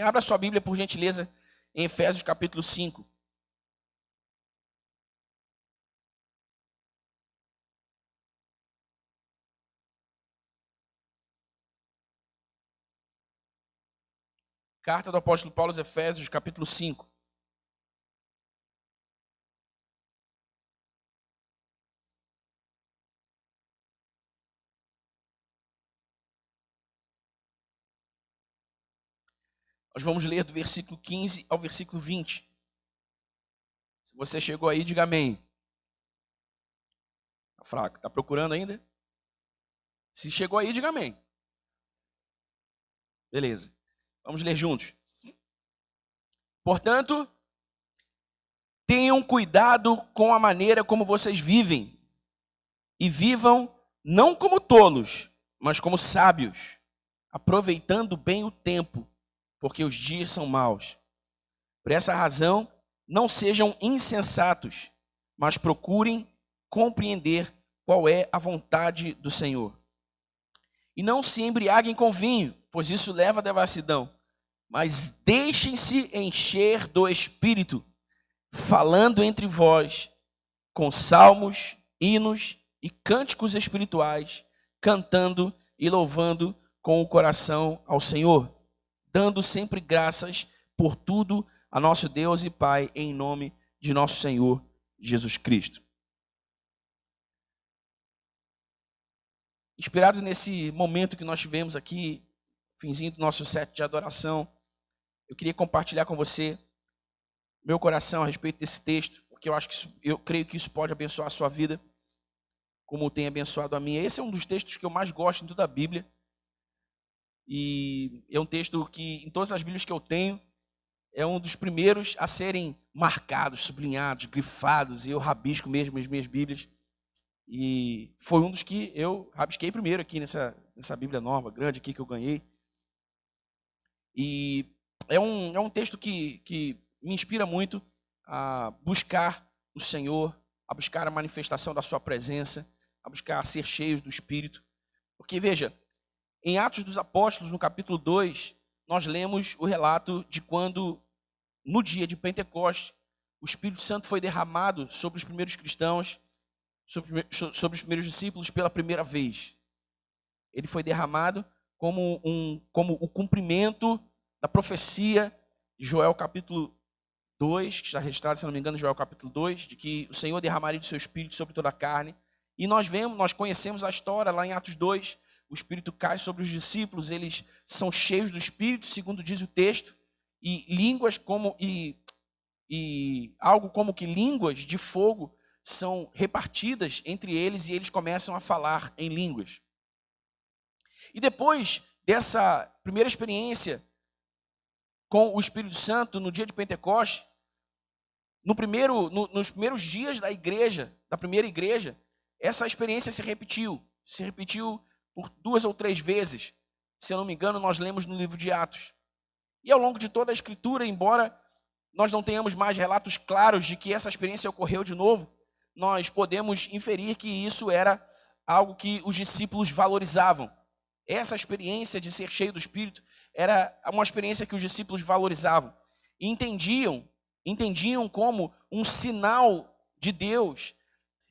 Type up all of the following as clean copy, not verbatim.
Abra sua Bíblia, por gentileza, em Efésios capítulo 5. Carta do apóstolo Paulo aos Efésios, capítulo 5. Nós vamos ler do versículo 15 ao versículo 20. Se você chegou aí, diga amém. Está fraco. Está procurando ainda? Se chegou aí, diga amém. Beleza. Vamos ler juntos. Portanto, tenham cuidado com a maneira como vocês vivem. E vivam não como tolos, mas como sábios, aproveitando bem o tempo, porque os dias são maus. Por essa razão, não sejam insensatos, mas procurem compreender qual é a vontade do Senhor. E não se embriaguem com vinho, pois isso leva à devassidão, mas deixem-se encher do Espírito, falando entre vós com salmos, hinos e cânticos espirituais, cantando e louvando com o coração ao Senhor, dando sempre graças por tudo a nosso Deus e Pai, em nome de nosso Senhor Jesus Cristo. Inspirado nesse momento que nós tivemos aqui, finzinho do nosso set de adoração, eu queria compartilhar com você meu coração a respeito desse texto, porque eu creio que isso pode abençoar a sua vida, como tem abençoado a minha. Esse é um dos textos que eu mais gosto em toda a Bíblia. E é um texto que, em todas as Bíblias que eu tenho, é um dos primeiros a serem marcados, sublinhados, grifados, e eu rabisco mesmo as minhas Bíblias. E foi um dos que eu rabisquei primeiro aqui nessa Bíblia nova, grande aqui que eu ganhei. E é um texto que me inspira muito a buscar o Senhor, a buscar a manifestação da sua presença, a buscar ser cheios do Espírito. Porque, veja, em Atos dos Apóstolos, no capítulo 2, nós lemos o relato de quando, no dia de Pentecostes, o Espírito Santo foi derramado sobre os primeiros cristãos, sobre os primeiros discípulos pela primeira vez. Ele foi derramado como o cumprimento da profecia de Joel capítulo 2, que está registrado, se não me engano, em Joel capítulo 2, de que o Senhor derramaria do seu Espírito sobre toda a carne. E nós conhecemos a história lá em Atos 2, o Espírito cai sobre os discípulos, eles são cheios do Espírito, segundo diz o texto, e línguas algo como que línguas de fogo são repartidas entre eles e eles começam a falar em línguas. E depois dessa primeira experiência com o Espírito Santo no dia de Pentecostes, nos primeiros dias da primeira igreja, essa experiência se repetiu por 2 ou 3 vezes. Se eu não me engano, nós lemos no livro de Atos. E ao longo de toda a Escritura, embora nós não tenhamos mais relatos claros de que essa experiência ocorreu de novo, nós podemos inferir que isso era algo que os discípulos valorizavam. Essa experiência de ser cheio do Espírito era uma experiência que os discípulos valorizavam. E entendiam como um sinal de Deus,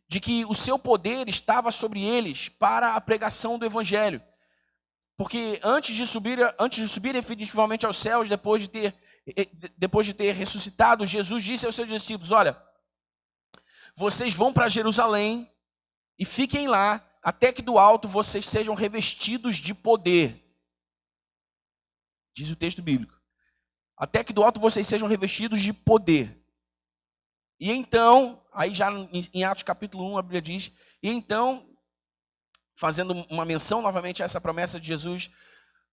de que o seu poder estava sobre eles para a pregação do Evangelho. Porque antes de subir definitivamente aos céus, depois de ter ressuscitado, Jesus disse aos seus discípulos: olha, vocês vão para Jerusalém e fiquem lá até que do alto vocês sejam revestidos de poder. Diz o texto bíblico. Até que do alto vocês sejam revestidos de poder. E então, aí já em Atos capítulo 1, a Bíblia diz, e então, fazendo uma menção novamente a essa promessa de Jesus,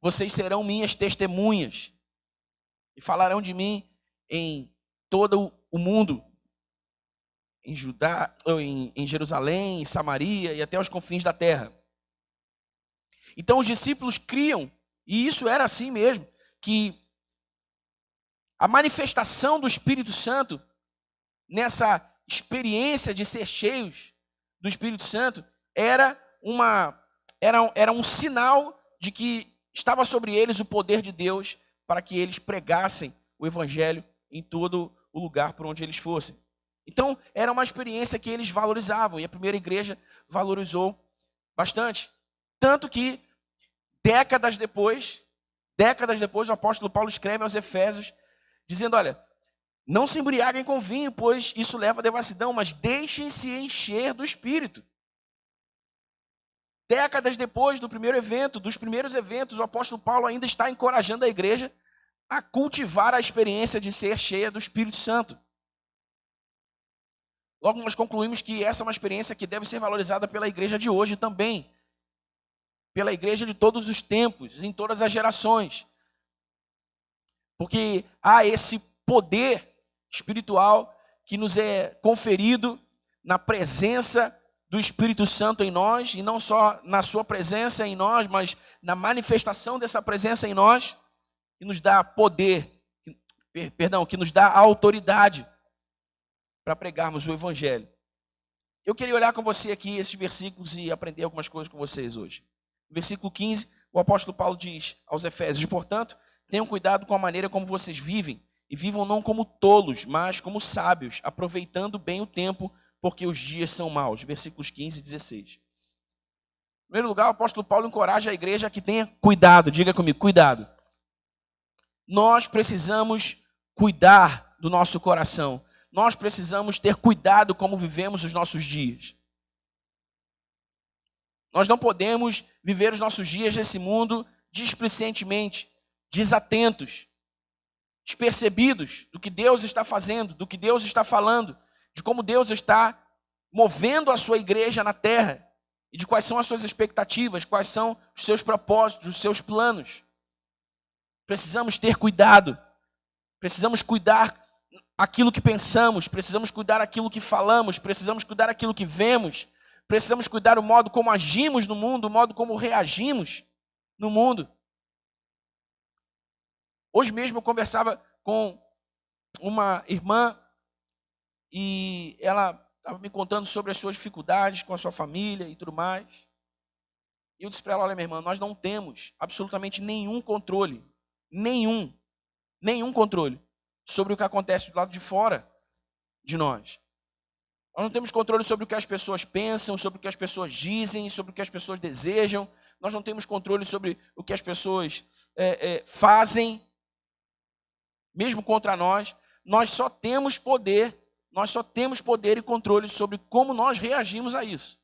vocês serão minhas testemunhas e falarão de mim em todo o mundo, em Judá, em Jerusalém, em Samaria e até os confins da terra. Então os discípulos criam, e isso era assim mesmo, que a manifestação do Espírito Santo, nessa experiência de ser cheios do Espírito Santo, era um sinal de que estava sobre eles o poder de Deus para que eles pregassem o evangelho em todo o lugar por onde eles fossem. Então, era uma experiência que eles valorizavam, e a primeira igreja valorizou bastante. Tanto que, décadas depois, o apóstolo Paulo escreve aos Efésios, dizendo, olha, não se embriaguem com vinho, pois isso leva à devassidão, mas deixem-se encher do Espírito. Décadas depois do primeiro evento, dos primeiros eventos, o apóstolo Paulo ainda está encorajando a igreja a cultivar a experiência de ser cheia do Espírito Santo. Logo, nós concluímos que essa é uma experiência que deve ser valorizada pela igreja de hoje também. Pela igreja de todos os tempos, em todas as gerações. Porque há esse poder espiritual que nos é conferido na presença do Espírito Santo em nós, e não só na sua presença em nós, mas na manifestação dessa presença em nós, que nos dá poder, que nos dá autoridade para pregarmos o Evangelho. Eu queria olhar com você aqui esses versículos e aprender algumas coisas com vocês hoje. No versículo 15, o apóstolo Paulo diz aos Efésios, portanto, tenham cuidado com a maneira como vocês vivem, e vivam não como tolos, mas como sábios, aproveitando bem o tempo, porque os dias são maus. Versículos 15 e 16. Em primeiro lugar, o apóstolo Paulo encoraja a igreja a que tenha cuidado. Diga comigo, cuidado. Nós precisamos cuidar do nosso coração. Nós precisamos ter cuidado como vivemos os nossos dias. Nós não podemos viver os nossos dias nesse mundo displicentemente, desatentos, despercebidos do que Deus está fazendo, do que Deus está falando, de como Deus está movendo a sua igreja na terra e de quais são as suas expectativas, quais são os seus propósitos, os seus planos. Precisamos ter cuidado, precisamos cuidar aquilo que pensamos, precisamos cuidar aquilo que falamos, precisamos cuidar aquilo que vemos, precisamos cuidar o modo como agimos no mundo, o modo como reagimos no mundo. Hoje mesmo eu conversava com uma irmã e ela estava me contando sobre as suas dificuldades com a sua família e tudo mais. E eu disse para ela, olha minha irmã, nós não temos absolutamente nenhum controle, nenhum controle sobre o que acontece do lado de fora de nós. Nós não temos controle sobre o que as pessoas pensam, sobre o que as pessoas dizem, sobre o que as pessoas desejam. Nós não temos controle sobre o que as pessoas fazem, mesmo contra nós. Nós só temos poder e controle sobre como nós reagimos a isso.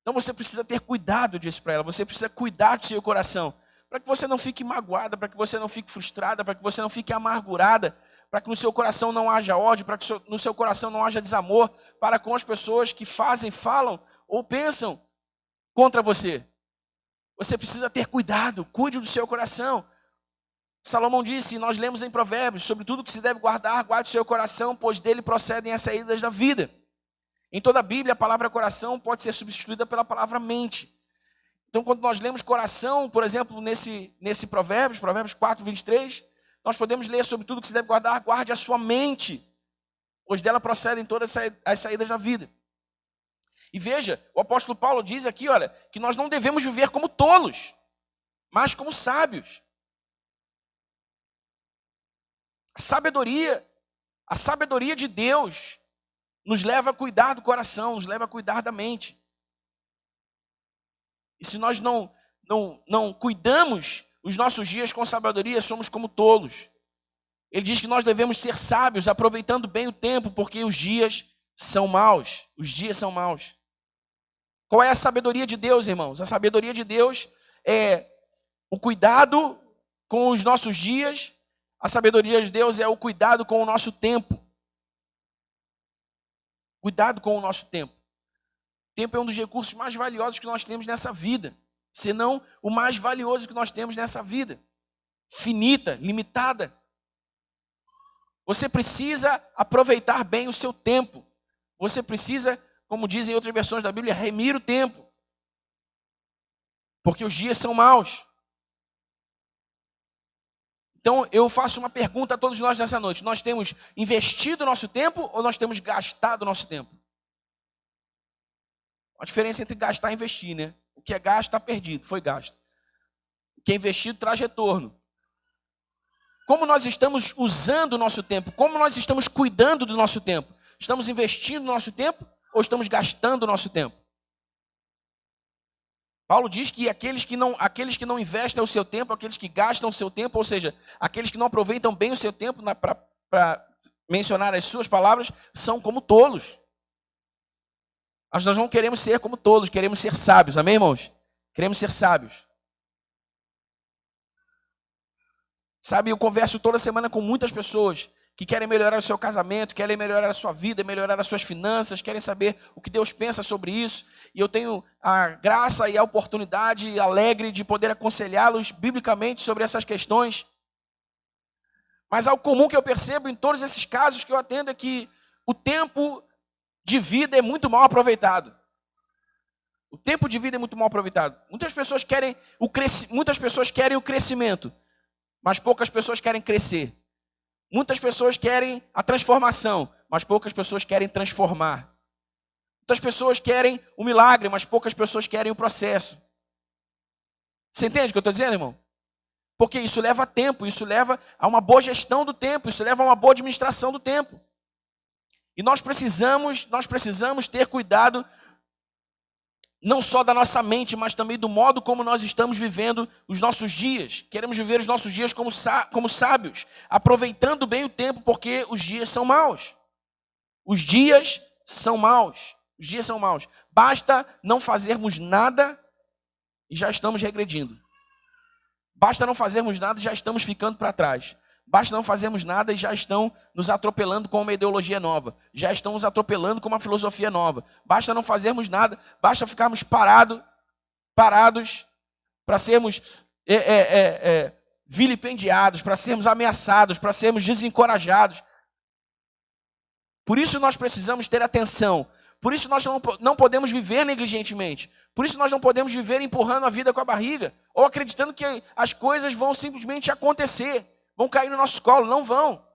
Então você precisa ter cuidado disso para ela, você precisa cuidar do seu coração, para que você não fique magoada, para que você não fique frustrada, para que você não fique amargurada, para que no seu coração não haja ódio, para que no seu coração não haja desamor para com as pessoas que fazem, falam ou pensam contra você. Você precisa ter cuidado, cuide do seu coração. Salomão disse, nós lemos em Provérbios, sobre tudo que se deve guardar, guarde o seu coração, pois dele procedem as saídas da vida. Em toda a Bíblia, a palavra coração pode ser substituída pela palavra mente. Então, quando nós lemos coração, por exemplo, nesse Provérbios 4, 23, nós podemos ler sobre tudo que se deve guardar, guarde a sua mente, pois dela procedem todas as saídas da vida. E veja, o apóstolo Paulo diz aqui, olha, que nós não devemos viver como tolos, mas como sábios. A sabedoria de Deus nos leva a cuidar do coração, nos leva a cuidar da mente. E se nós não cuidamos os nossos dias com sabedoria, somos como tolos. Ele diz que nós devemos ser sábios, aproveitando bem o tempo, porque os dias são maus. Os dias são maus. Qual é a sabedoria de Deus, irmãos? A sabedoria de Deus é o cuidado com os nossos dias. A sabedoria de Deus é o cuidado com o nosso tempo. Cuidado com o nosso tempo. O tempo é um dos recursos mais valiosos que nós temos nessa vida. Se não o mais valioso que nós temos nessa vida. Finita, limitada. Você precisa aproveitar bem o seu tempo. Você precisa, como dizem outras versões da Bíblia, remir o tempo. Porque os dias são maus. Então, eu faço uma pergunta a todos nós nessa noite. Nós temos investido o nosso tempo ou nós temos gastado o nosso tempo? A diferença entre gastar e investir, né? O que é gasto está perdido, foi gasto. O que é investido traz retorno. Como nós estamos usando o nosso tempo? Como nós estamos cuidando do nosso tempo? Estamos investindo no nosso tempo ou estamos gastando o nosso tempo? Paulo diz que aqueles que não investem o seu tempo, aqueles que gastam o seu tempo, ou seja, aqueles que não aproveitam bem o seu tempo, para mencionar as suas palavras, são como tolos. Mas nós não queremos ser como tolos, queremos ser sábios, amém, irmãos? Queremos ser sábios. Sabe, eu converso toda semana com muitas pessoas que querem melhorar o seu casamento, querem melhorar a sua vida, melhorar as suas finanças, querem saber o que Deus pensa sobre isso. E eu tenho a graça e a oportunidade alegre de poder aconselhá-los biblicamente sobre essas questões. Mas algo comum que eu percebo em todos esses casos que eu atendo é que o tempo de vida é muito mal aproveitado. O tempo de vida é muito mal aproveitado. Muitas pessoas querem o crescimento, mas poucas pessoas querem crescer. Muitas pessoas querem a transformação, mas poucas pessoas querem transformar. Muitas pessoas querem o milagre, mas poucas pessoas querem o processo. Você entende o que eu estou dizendo, irmão? Porque isso leva tempo, isso leva a uma boa gestão do tempo, isso leva a uma boa administração do tempo. E nós precisamos ter cuidado não só da nossa mente, mas também do modo como nós estamos vivendo os nossos dias. Queremos viver os nossos dias como sábios, aproveitando bem o tempo, porque os dias são maus. Os dias são maus. Os dias são maus. Basta não fazermos nada e já estamos regredindo. Basta não fazermos nada e já estamos ficando para trás. Basta não fazermos nada e já estão nos atropelando com uma ideologia nova. Já estão nos atropelando com uma filosofia nova. Basta não fazermos nada, basta ficarmos parados para sermos vilipendiados, para sermos ameaçados, para sermos desencorajados. Por isso nós precisamos ter atenção. Por isso nós não podemos viver negligentemente. Por isso nós não podemos viver empurrando a vida com a barriga ou acreditando que as coisas vão simplesmente acontecer. Vão cair no nosso colo, não vão.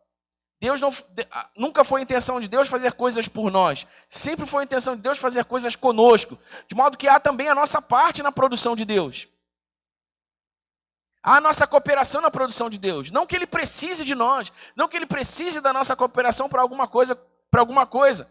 Nunca foi a intenção de Deus fazer coisas por nós. Sempre foi a intenção de Deus fazer coisas conosco. De modo que há também a nossa parte na produção de Deus. Há a nossa cooperação na produção de Deus. Não que Ele precise de nós. Não que Ele precise da nossa cooperação para alguma coisa.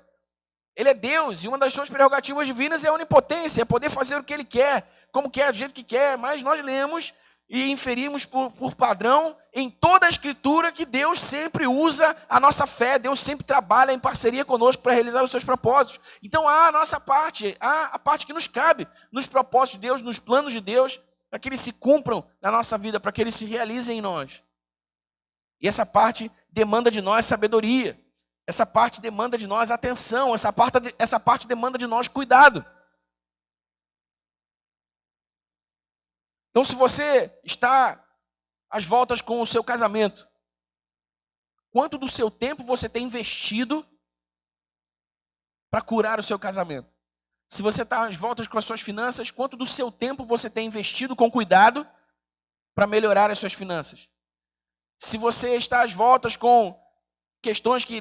Ele é Deus e uma das suas prerrogativas divinas é a onipotência. É poder fazer o que Ele quer, como quer, do jeito que quer. Mas nós lemos e inferimos por padrão em toda a Escritura que Deus sempre usa a nossa fé, Deus sempre trabalha em parceria conosco para realizar os seus propósitos. Então há a nossa parte, há a parte que nos cabe nos propósitos de Deus, nos planos de Deus, para que eles se cumpram na nossa vida, para que eles se realizem em nós. E essa parte demanda de nós sabedoria, essa parte demanda de nós atenção, essa parte demanda de nós cuidado. Então, se você está às voltas com o seu casamento, quanto do seu tempo você tem investido para curar o seu casamento? Se você está às voltas com as suas finanças, quanto do seu tempo você tem investido com cuidado para melhorar as suas finanças? Se você está às voltas com questões que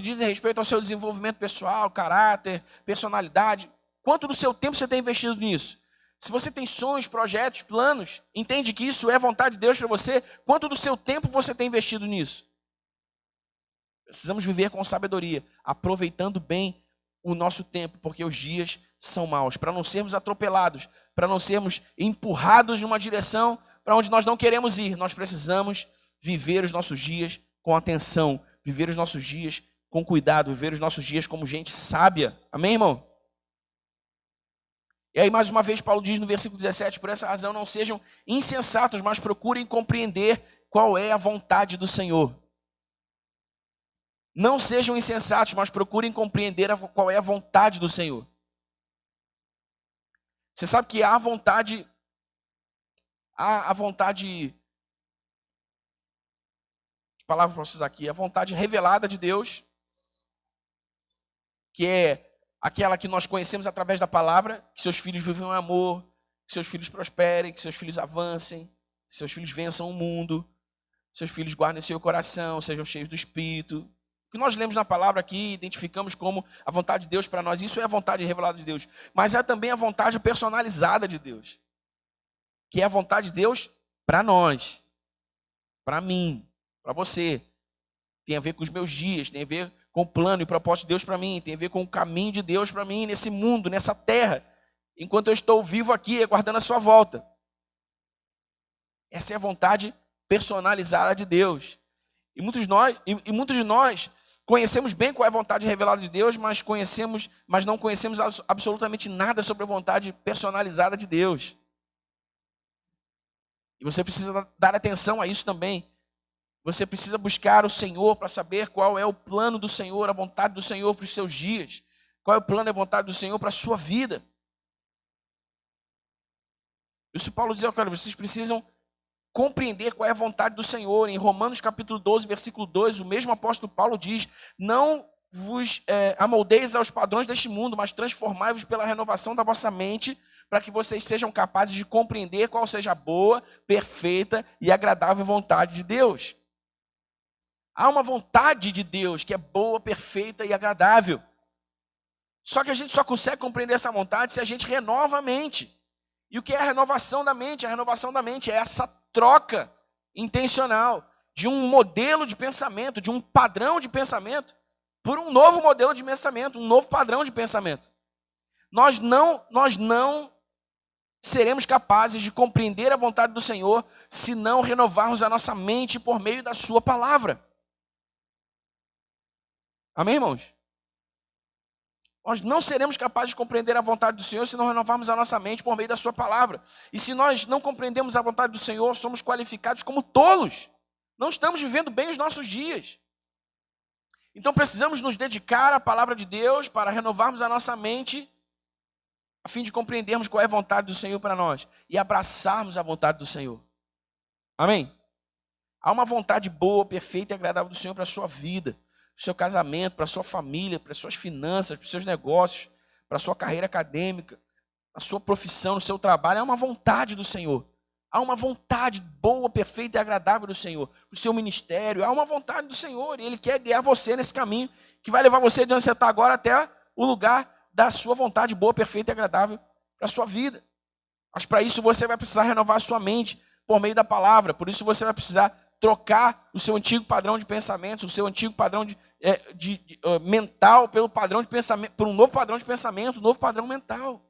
dizem respeito ao seu desenvolvimento pessoal, caráter, personalidade, quanto do seu tempo você tem investido nisso? Se você tem sonhos, projetos, planos, entende que isso é vontade de Deus para você, quanto do seu tempo você tem investido nisso? Precisamos viver com sabedoria, aproveitando bem o nosso tempo, porque os dias são maus, para não sermos atropelados, para não sermos empurrados numa direção para onde nós não queremos ir. Nós precisamos viver os nossos dias com atenção, viver os nossos dias com cuidado, viver os nossos dias como gente sábia. Amém, irmão? E aí, mais uma vez, Paulo diz no versículo 17, por essa razão não sejam insensatos, mas procurem compreender qual é a vontade do Senhor. Não sejam insensatos, mas procurem compreender qual é a vontade do Senhor. Você sabe que há a vontade, que palavra para vocês aqui, a vontade revelada de Deus, que é aquela que nós conhecemos através da palavra, que seus filhos vivam em amor, que seus filhos prosperem, que seus filhos avancem, que seus filhos vençam o mundo, que seus filhos guardem seu coração, sejam cheios do Espírito. O que nós lemos na palavra aqui, identificamos como a vontade de Deus para nós, isso é a vontade revelada de Deus. Mas é também a vontade personalizada de Deus, que é a vontade de Deus para nós. para mim, para você. Tem a ver com os meus dias, tem a ver com o plano e o propósito de Deus para mim, tem a ver com o caminho de Deus para mim nesse mundo, nessa terra, enquanto eu estou vivo aqui, aguardando a sua volta. Essa é a vontade personalizada de Deus. E muitos de nós conhecemos bem qual é a vontade revelada de Deus, mas não conhecemos absolutamente nada sobre a vontade personalizada de Deus. E você precisa dar atenção a isso também. Você precisa buscar o Senhor para saber qual é o plano do Senhor, a vontade do Senhor para os seus dias. Qual é o plano e a vontade do Senhor para a sua vida. Isso Paulo diz, cara, vocês precisam compreender qual é a vontade do Senhor. Em Romanos capítulo 12, versículo 2, o mesmo apóstolo Paulo diz, não vos amoldeis aos padrões deste mundo, mas transformai-vos pela renovação da vossa mente, para que vocês sejam capazes de compreender qual seja a boa, perfeita e agradável vontade de Deus. Há uma vontade de Deus que é boa, perfeita e agradável. Só que a gente só consegue compreender essa vontade se a gente renova a mente. E o que é a renovação da mente? A renovação da mente é essa troca intencional de um modelo de pensamento, de um padrão de pensamento, por um novo modelo de pensamento, um novo padrão de pensamento. Nós não seremos capazes de compreender a vontade do Senhor se não renovarmos a nossa mente por meio da sua palavra. Amém, irmãos? Nós não seremos capazes de compreender a vontade do Senhor se não renovarmos a nossa mente por meio da sua palavra. E se nós não compreendemos a vontade do Senhor, somos qualificados como tolos. Não estamos vivendo bem os nossos dias. Então precisamos nos dedicar à palavra de Deus para renovarmos a nossa mente, a fim de compreendermos qual é a vontade do Senhor para nós e abraçarmos a vontade do Senhor. Amém? Há uma vontade boa, perfeita e agradável do Senhor para a sua vida, para o seu casamento, para a sua família, para as suas finanças, para os seus negócios, para a sua carreira acadêmica, a sua profissão, o seu trabalho. É uma vontade do Senhor. Há uma vontade boa, perfeita e agradável do Senhor. Para o seu ministério, há uma vontade do Senhor. E Ele quer guiar você nesse caminho que vai levar você de onde você está agora até o lugar da sua vontade boa, perfeita e agradável para a sua vida. Mas para isso você vai precisar renovar a sua mente por meio da palavra. Por isso você vai precisar trocar o seu antigo padrão de pensamentos, o seu antigo padrão mental pelo padrão de pensamento, por um novo padrão de pensamento, um novo padrão mental.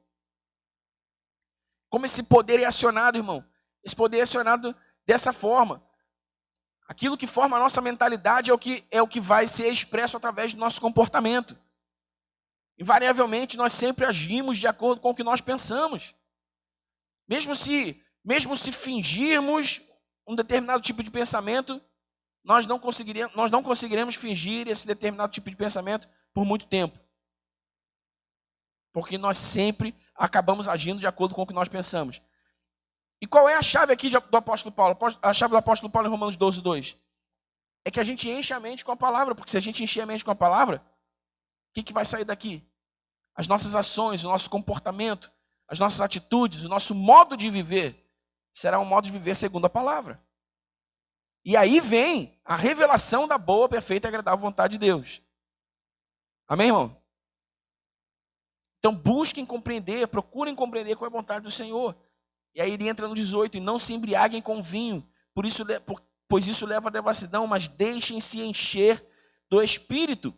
Como esse poder é acionado, irmão? Esse poder é acionado dessa forma. Aquilo que forma a nossa mentalidade é o que vai ser expresso através do nosso comportamento. Invariavelmente, nós sempre agimos de acordo com o que nós pensamos. Mesmo se fingirmos um determinado tipo de pensamento, nós não conseguiremos fingir esse determinado tipo de pensamento por muito tempo. Porque nós sempre acabamos agindo de acordo com o que nós pensamos. E qual é a chave aqui do apóstolo Paulo? A chave do apóstolo Paulo em Romanos 12, 2. É que a gente enche a mente com a palavra, porque se a gente encher a mente com a palavra, o que vai sair daqui? As nossas ações, o nosso comportamento, as nossas atitudes, o nosso modo de viver, será um modo de viver segundo a palavra. E aí vem a revelação da boa, perfeita e agradável vontade de Deus. Amém, irmão? Então busquem compreender, procurem compreender qual é a vontade do Senhor. E aí ele entra no 18, e não se embriaguem com vinho, pois isso leva à devassidão, mas deixem-se encher do Espírito.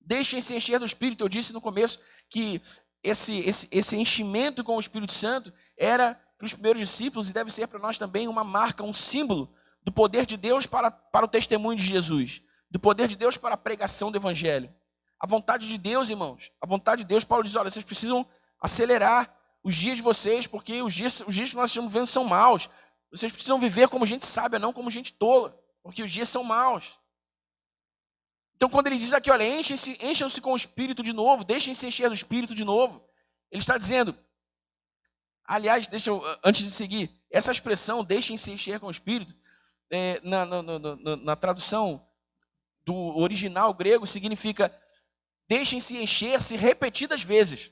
Deixem-se encher do Espírito. Eu disse no começo que esse enchimento com o Espírito Santo era para os primeiros discípulos e deve ser para nós também uma marca, um símbolo do poder de Deus para o testemunho de Jesus, do poder de Deus para a pregação do Evangelho. A vontade de Deus, irmãos, a vontade de Deus, Paulo diz, olha, vocês precisam acelerar os dias de vocês, porque os dias que nós estamos vivendo são maus. Vocês precisam viver como gente sábia, não como gente tola, porque os dias são maus. Então, quando ele diz aqui, olha, encham-se com o Espírito de novo, deixem-se encher do Espírito de novo, ele está dizendo, aliás, antes de seguir, essa expressão, deixem-se encher com o Espírito, na tradução do original grego, significa, deixem-se encher-se repetidas vezes.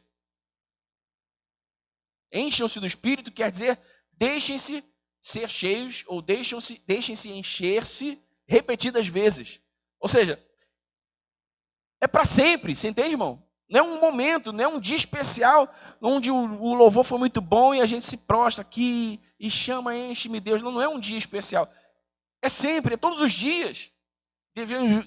Encham-se do Espírito quer dizer, deixem-se ser cheios, ou deixem-se encher-se repetidas vezes. Ou seja, é para sempre, você entende, irmão? Não é um momento, não é um dia especial, onde o louvor foi muito bom e a gente se prostra aqui e chama, enche-me Deus. Não é um dia especial. É sempre, é todos os dias.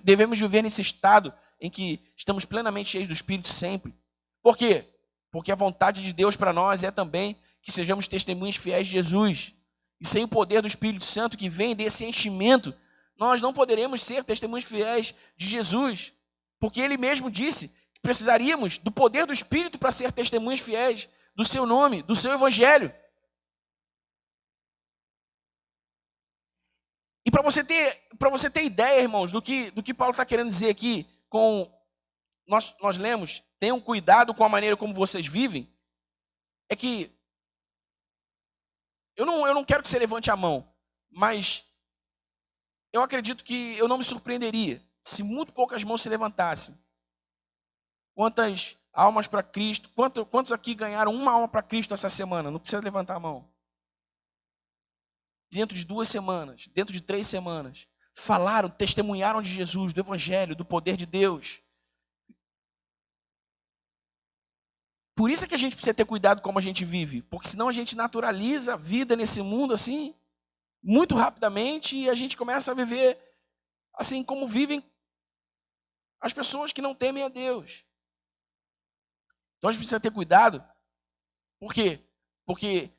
Devemos viver nesse estado em que estamos plenamente cheios do Espírito sempre. Por quê? Porque a vontade de Deus para nós é também que sejamos testemunhas fiéis de Jesus. E sem o poder do Espírito Santo que vem desse enchimento, nós não poderemos ser testemunhas fiéis de Jesus. Porque Ele mesmo disse que precisaríamos do poder do Espírito para ser testemunhas fiéis do seu nome, do seu Evangelho. E para você ter ideia, irmãos, do que Paulo está querendo dizer aqui, nós lemos, tenham cuidado com a maneira como vocês vivem, é que eu não quero que você levante a mão, mas eu acredito que eu não me surpreenderia se muito poucas mãos se levantassem. Quantas almas para Cristo, quantos aqui ganharam uma alma para Cristo essa semana? Não precisa levantar a mão. Dentro de 2 semanas, dentro de 3 semanas, falaram, testemunharam de Jesus, do Evangelho, do poder de Deus. Por isso é que a gente precisa ter cuidado como a gente vive, porque senão a gente naturaliza a vida nesse mundo assim, muito rapidamente, e a gente começa a viver assim como vivem as pessoas que não temem a Deus. Então a gente precisa ter cuidado. Por quê? Porque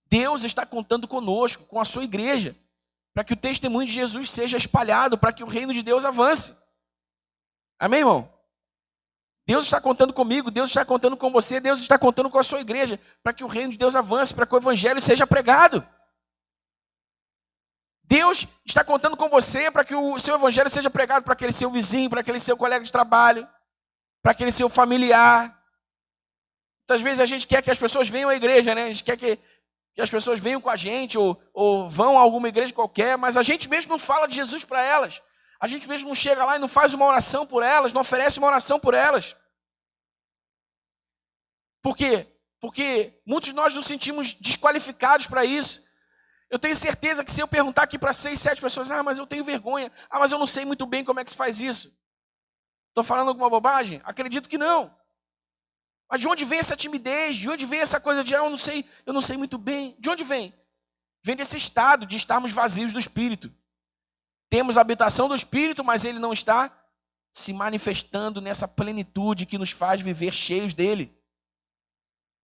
Deus está contando conosco, com a sua igreja, para que o testemunho de Jesus seja espalhado, para que o reino de Deus avance. Amém, irmão? Deus está contando comigo, Deus está contando com você, Deus está contando com a sua igreja, para que o reino de Deus avance, para que o evangelho seja pregado. Deus está contando com você para que o seu evangelho seja pregado para aquele seu vizinho, para aquele seu colega de trabalho, para aquele seu familiar. Muitas vezes a gente quer que as pessoas venham à igreja, né? A gente quer que as pessoas venham com a gente ou vão a alguma igreja qualquer, mas a gente mesmo não fala de Jesus para elas. A gente mesmo não chega lá e não faz uma oração por elas, não oferece uma oração por elas. Por quê? Porque muitos de nós nos sentimos desqualificados para isso. Eu tenho certeza que se eu perguntar aqui para 6, 7 pessoas, mas eu tenho vergonha, mas eu não sei muito bem como é que se faz isso. Estou falando alguma bobagem? Acredito que não. Mas de onde vem essa timidez? De onde vem essa coisa de, eu não sei muito bem? De onde vem? Vem desse estado de estarmos vazios do Espírito. Temos a habitação do Espírito, mas ele não está se manifestando nessa plenitude que nos faz viver cheios dele.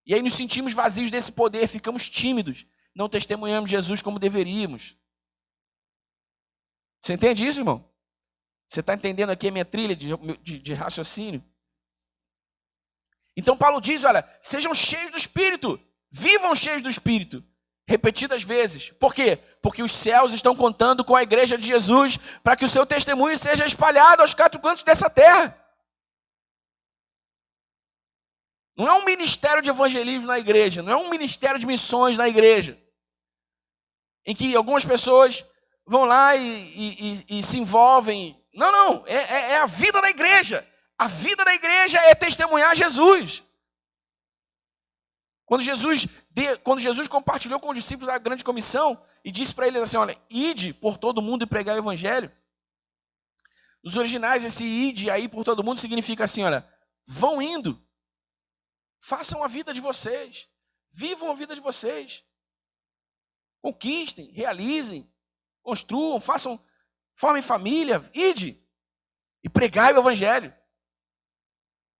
E aí nos sentimos vazios desse poder, ficamos tímidos, não testemunhamos Jesus como deveríamos. Você entende isso, irmão? Você está entendendo aqui a minha trilha de raciocínio? Então Paulo diz, olha, sejam cheios do Espírito, vivam cheios do Espírito. Repetidas vezes. Por quê? Porque os céus estão contando com a igreja de Jesus para que o seu testemunho seja espalhado aos 4 cantos dessa terra. Não é um ministério de evangelismo na igreja, não é um ministério de missões na igreja, em que algumas pessoas vão lá e se envolvem. Não, é a vida da igreja. A vida da igreja é testemunhar Jesus. Quando Jesus compartilhou com os discípulos a grande comissão e disse para eles assim, olha, ide por todo mundo e pregar o evangelho. Nos originais, esse ide aí por todo mundo significa assim, olha, vão indo, façam a vida de vocês, vivam a vida de vocês, conquistem, realizem, construam, formem família, ide e pregai o evangelho.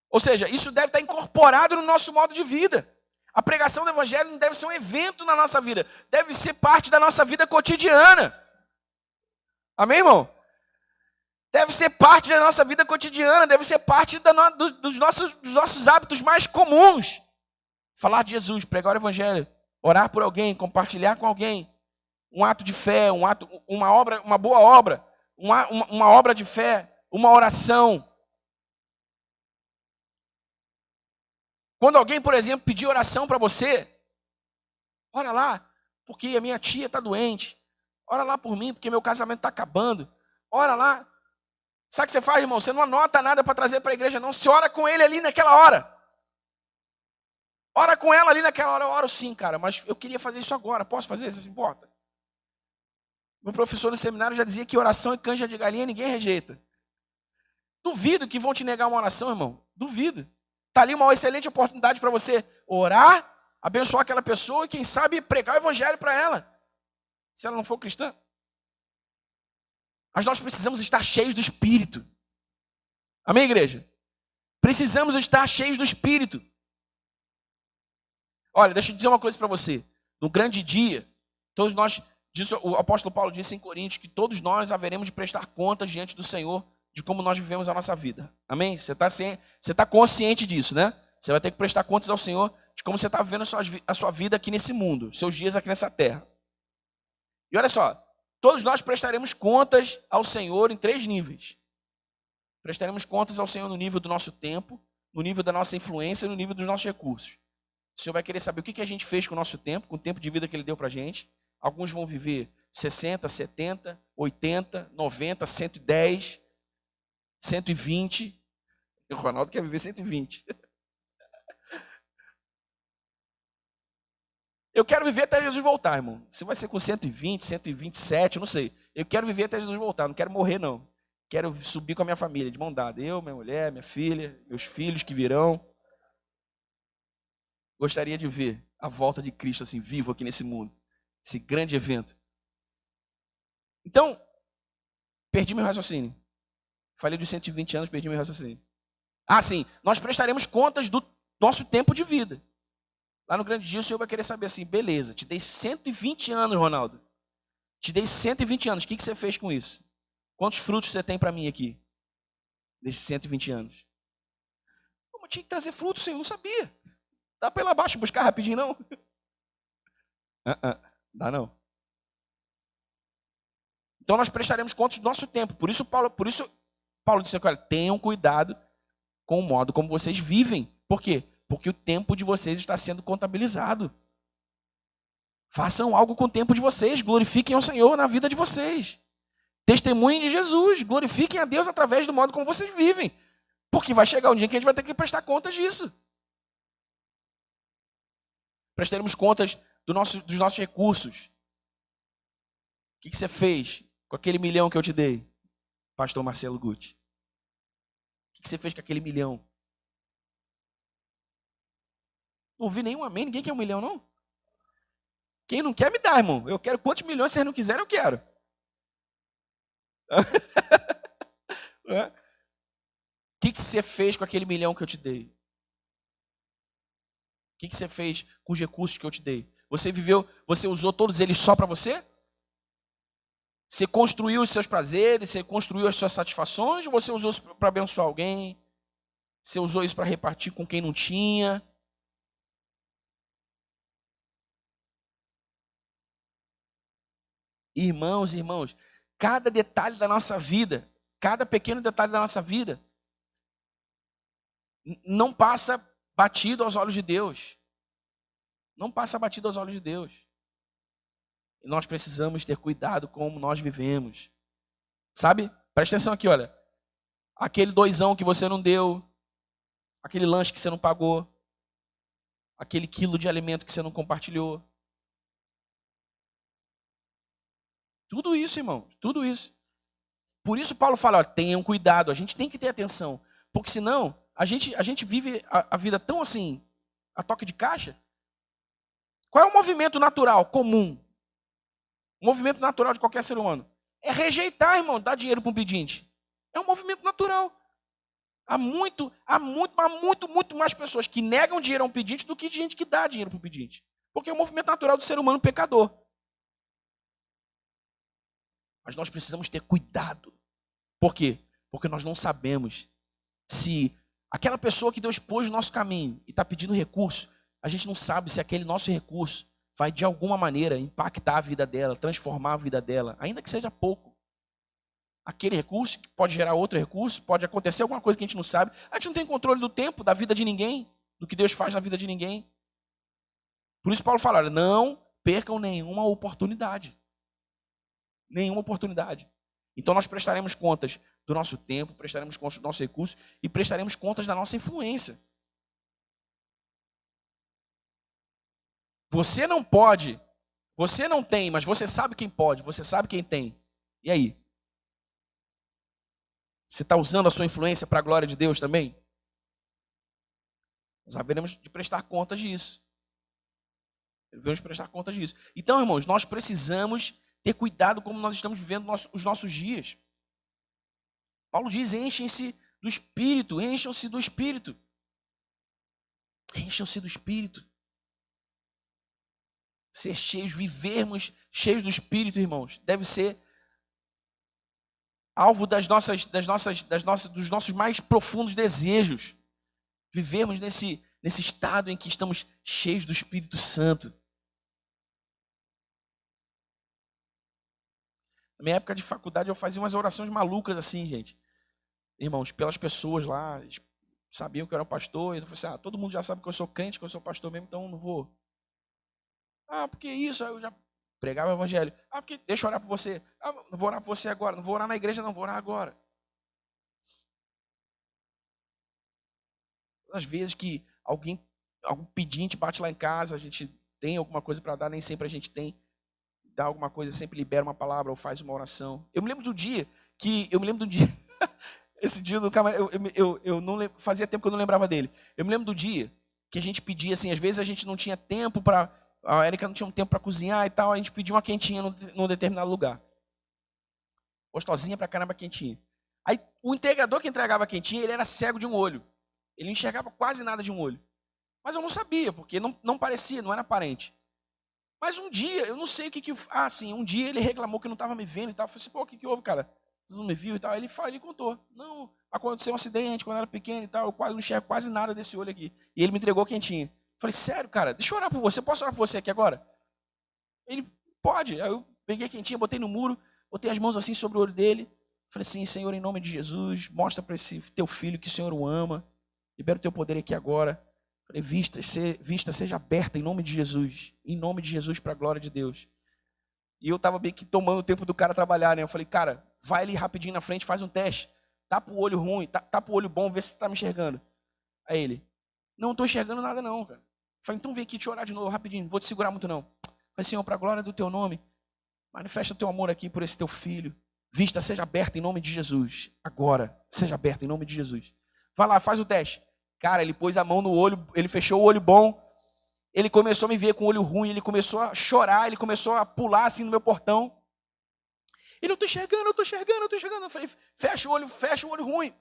Ou seja, isso deve estar incorporado no nosso modo de vida. A pregação do evangelho não deve ser um evento na nossa vida, deve ser parte da nossa vida cotidiana. Amém, irmão? Deve ser parte da nossa vida cotidiana, deve ser parte dos nossos hábitos mais comuns. Falar de Jesus, pregar o evangelho, orar por alguém, compartilhar com alguém, um ato de fé, uma boa obra, uma obra de fé, uma oração. Quando alguém, por exemplo, pedir oração para você, ora lá, porque a minha tia está doente. Ora lá por mim, porque meu casamento está acabando. Ora lá. Sabe o que você faz, irmão? Você não anota nada para trazer para a igreja, não. Você ora com ele ali naquela hora. Ora com ela ali naquela hora. Eu oro sim, cara, mas eu queria fazer isso agora. Posso fazer? Você se importa? Meu professor no seminário já dizia que oração é canja de galinha, ninguém rejeita. Duvido que vão te negar uma oração, irmão. Duvido. Está ali uma excelente oportunidade para você orar, abençoar aquela pessoa e, quem sabe, pregar o evangelho para ela. Se ela não for cristã. Mas nós precisamos estar cheios do Espírito. Amém, igreja? Precisamos estar cheios do Espírito. Olha, deixa eu dizer uma coisa para você. No grande dia, todos nós, o apóstolo Paulo disse em Coríntios que todos nós haveremos de prestar contas diante do Senhor de como nós vivemos a nossa vida. Amém? Você está consciente disso, né? Você vai ter que prestar contas ao Senhor de como você está vivendo a sua vida aqui nesse mundo, seus dias aqui nessa terra. E olha só, todos nós prestaremos contas ao Senhor em 3 níveis. Prestaremos contas ao Senhor no nível do nosso tempo, no nível da nossa influência e no nível dos nossos recursos. O Senhor vai querer saber o que a gente fez com o nosso tempo, com o tempo de vida que Ele deu para a gente. Alguns vão viver 60, 70, 80, 90, 110, 120. O Ronaldo quer viver 120. Eu quero viver até Jesus voltar, irmão. Se vai ser com 120, 127, eu não sei. Eu quero viver até Jesus voltar, não quero morrer, não. Quero subir com a minha família, de mão dada. Eu, minha mulher, minha filha, meus filhos que virão. Gostaria de ver a volta de Cristo assim, vivo aqui nesse mundo. Esse grande evento. Então, perdi meu raciocínio. Falei dos 120 anos, perdi meu raciocínio. Ah, sim, nós prestaremos contas do nosso tempo de vida. Lá no grande dia o Senhor vai querer saber assim, beleza, te dei 120 anos, Ronaldo. Te dei 120 anos, o que você fez com isso? Quantos frutos você tem para mim aqui? Desses 120 anos. Mas tinha que trazer frutos, Senhor, não sabia. Dá para ir lá abaixo buscar rapidinho, não? Dá não. Então nós prestaremos contas do nosso tempo. Por isso Paulo disse, olha, tenham cuidado com o modo como vocês vivem. Por quê? Porque o tempo de vocês está sendo contabilizado. Façam algo com o tempo de vocês. Glorifiquem ao Senhor na vida de vocês. Testemunhem de Jesus. Glorifiquem a Deus através do modo como vocês vivem. Porque vai chegar um dia que a gente vai ter que prestar contas disso. Prestaremos contas dos nossos recursos. O que você fez com aquele 1 milhão que eu te dei, pastor Marcelo Guti? O que você fez com aquele 1 milhão? Não ouvi nenhum amém, ninguém quer 1 milhão, não? Quem não quer, me dá, irmão. Eu quero quantos milhões vocês não quiserem, eu quero. O que você fez com aquele 1 milhão que eu te dei? O que você fez com os recursos que eu te dei? Você usou todos eles só para você? Você construiu os seus prazeres, você construiu as suas satisfações, ou você usou isso para abençoar alguém? Você usou isso para repartir com quem não tinha? Irmãos, cada detalhe da nossa vida, cada pequeno detalhe da nossa vida, não passa batido aos olhos de Deus. Não passa batido aos olhos de Deus. E nós precisamos ter cuidado como nós vivemos. Sabe? Presta atenção aqui, olha. Aquele 200 que você não deu, aquele lanche que você não pagou, aquele quilo de alimento que você não compartilhou. Tudo isso, irmão, tudo isso. Por isso Paulo fala, ó, tenham cuidado, a gente tem que ter atenção. Porque senão, a gente vive a vida tão assim, a toque de caixa. Qual é o movimento natural, comum? O movimento natural de qualquer ser humano? É rejeitar, irmão, dar dinheiro para um pedinte. É um movimento natural. Há muito mais pessoas que negam dinheiro a um pedinte do que gente que dá dinheiro para um pedinte. Porque é um movimento natural do ser humano pecador. Mas nós precisamos ter cuidado. Por quê? Porque nós não sabemos se aquela pessoa que Deus pôs no nosso caminho e está pedindo recurso, a gente não sabe se aquele nosso recurso vai de alguma maneira impactar a vida dela, transformar a vida dela, ainda que seja pouco. Aquele recurso que pode gerar outro recurso, pode acontecer alguma coisa que a gente não sabe. A gente não tem controle do tempo, da vida de ninguém, do que Deus faz na vida de ninguém. Por isso Paulo fala, olha, não percam nenhuma oportunidade. Nenhuma oportunidade. Então nós prestaremos contas do nosso tempo, prestaremos contas do nosso recurso e prestaremos contas da nossa influência. Você não pode, você não tem, mas você sabe quem pode, você sabe quem tem. E aí? Você está usando a sua influência para a glória de Deus também? Nós haveremos de prestar contas disso. Devemos prestar contas disso. Então, irmãos, nós precisamos ter cuidado como nós estamos vivendo os nossos dias. Paulo diz, enchem-se do Espírito, encham-se do Espírito. Encham-se do Espírito. Ser cheios, vivermos cheios do Espírito, irmãos, deve ser alvo dos nossos mais profundos desejos. Vivermos nesse estado em que estamos cheios do Espírito Santo. Na minha época de faculdade eu fazia umas orações malucas assim, gente. Irmãos, pelas pessoas lá, eles sabiam que eu era pastor, e eu falei assim, todo mundo já sabe que eu sou crente, que eu sou pastor mesmo, então não vou. Porque isso, aí eu já pregava o evangelho. Porque deixa eu orar por você. Não vou orar por você agora, não vou orar na igreja, não, vou orar agora. Às vezes que algum pedinte bate lá em casa, a gente tem alguma coisa para dar, nem sempre a gente tem. Dá alguma coisa, sempre libera uma palavra ou faz uma oração. Eu me lembro do dia, esse dia nunca mais, eu não fazia tempo que eu não lembrava dele. Eu me lembro do dia que a gente pedia, assim, às vezes a gente não tinha tempo a Érica não tinha um tempo para cozinhar e tal, a gente pediu uma quentinha num determinado lugar. Gostosinha pra caramba, quentinha. Aí o integrador que entregava a quentinha, ele era cego de um olho. Ele não enxergava quase nada de um olho. Mas eu não sabia, porque não parecia, não era aparente. Mas um dia, eu não sei o que um dia ele reclamou que não estava me vendo e tal. Eu falei assim, o que houve, cara? Você não me viu e tal? Ele contou. Não, aconteceu um acidente quando eu era pequeno e tal, eu quase não enxergo quase nada desse olho aqui. E ele me entregou quentinha. Eu falei, sério, cara? Deixa eu orar por você. Posso orar por você aqui agora? Ele, pode. Aí eu peguei a quentinha, botei no muro, botei as mãos assim sobre o olho dele. Falei assim, Senhor, em nome de Jesus, mostra para esse teu filho que o Senhor o ama. Libera o teu poder aqui agora. Falei, vista seja aberta em nome de Jesus. Em nome de Jesus, para a glória de Deus. E eu estava bem que tomando o tempo do cara trabalhar, né? Eu falei, cara, vai ali rapidinho na frente, faz um teste. Tapa o olho ruim, tapa o olho bom, vê se você está me enxergando. Aí ele, não estou enxergando nada não, cara. Eu falei, então vem aqui te orar de novo, rapidinho, não vou te segurar muito não. Eu falei, Senhor, para a glória do teu nome, manifesta o teu amor aqui por esse teu filho. Vista seja aberta em nome de Jesus. Agora, seja aberta em nome de Jesus. Vai lá, faz o teste. Cara, ele pôs a mão no olho, ele fechou o olho bom, ele começou a me ver com o olho ruim, ele começou a chorar, ele começou a pular assim no meu portão. Ele, eu tô enxergando. Eu falei, fecha o olho ruim,